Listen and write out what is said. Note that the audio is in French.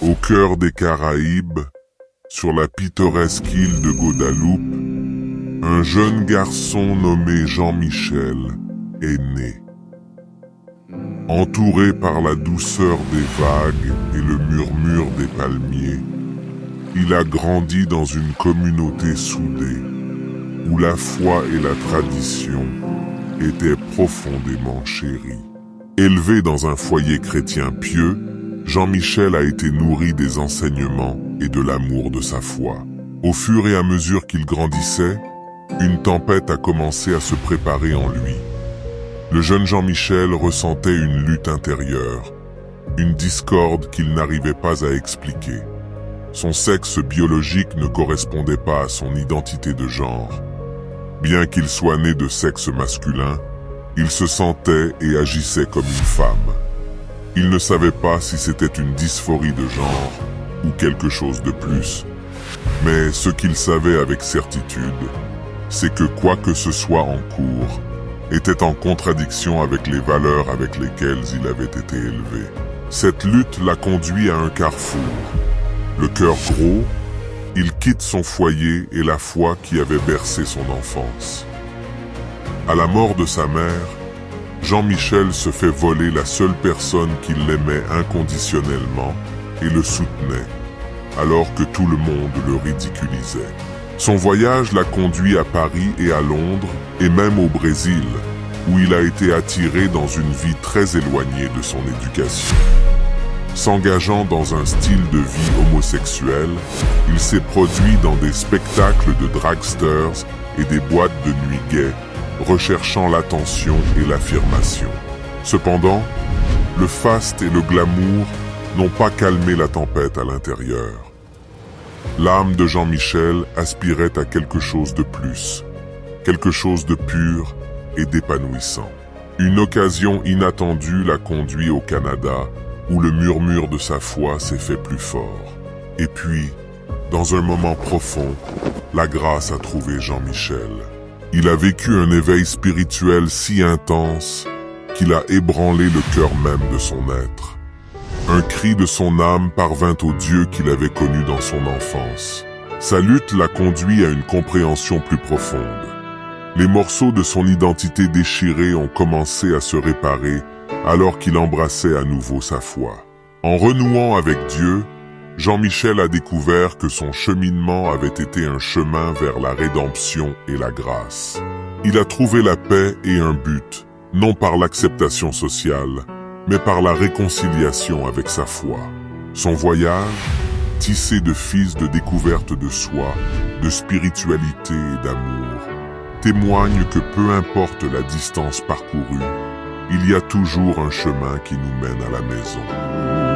Au cœur des Caraïbes, sur la pittoresque île de Guadeloupe, un jeune garçon nommé Jean-Michel est né. Entouré par la douceur des vagues et le murmure des palmiers, il a grandi dans une communauté soudée, où la foi et la tradition étaient profondément chéries. Élevé dans un foyer chrétien pieux, Jean-Michel a été nourri des enseignements et de l'amour de sa foi. Au fur et à mesure qu'il grandissait, une tempête a commencé à se préparer en lui. Le jeune Jean-Michel ressentait une lutte intérieure, une discorde qu'il n'arrivait pas à expliquer. Son sexe biologique ne correspondait pas à son identité de genre. Bien qu'il soit né de sexe masculin, il se sentait et agissait comme une femme. Il ne savait pas si c'était une dysphorie de genre ou quelque chose de plus. Mais ce qu'il savait avec certitude, c'est que quoi que ce soit en cours, était en contradiction avec les valeurs avec lesquelles il avait été élevé. Cette lutte l'a conduit à un carrefour. Le cœur gros, il quitte son foyer et la foi qui avait bercé son enfance. À la mort de sa mère, Jean-Michel se fait voler la seule personne qui l'aimait inconditionnellement et le soutenait, alors que tout le monde le ridiculisait. Son voyage l'a conduit à Paris et à Londres, et même au Brésil, où il a été attiré dans une vie très éloignée de son éducation. S'engageant dans un style de vie homosexuel, il s'est produit dans des spectacles de dragsters et des boîtes de nuit gays, recherchant l'attention et l'affirmation. Cependant, le faste et le glamour n'ont pas calmé la tempête à l'intérieur. L'âme de Jean-Michel aspirait à quelque chose de plus, quelque chose de pur et d'épanouissant. Une occasion inattendue l'a conduit au Canada, où le murmure de sa foi s'est fait plus fort. Et puis, dans un moment profond, la grâce a trouvé Jean-Michel. Il a vécu un éveil spirituel si intense qu'il a ébranlé le cœur même de son être. Un cri de son âme parvint au Dieu qu'il avait connu dans son enfance. Sa lutte l'a conduit à une compréhension plus profonde. Les morceaux de son identité déchirée ont commencé à se réparer alors qu'il embrassait à nouveau sa foi. En renouant avec Dieu, Jean-Michel a découvert que son cheminement avait été un chemin vers la rédemption et la grâce. Il a trouvé la paix et un but, non par l'acceptation sociale, mais par la réconciliation avec sa foi. Son voyage, tissé de fils de découverte de soi, de spiritualité et d'amour, témoigne que peu importe la distance parcourue, il y a toujours un chemin qui nous mène à la maison.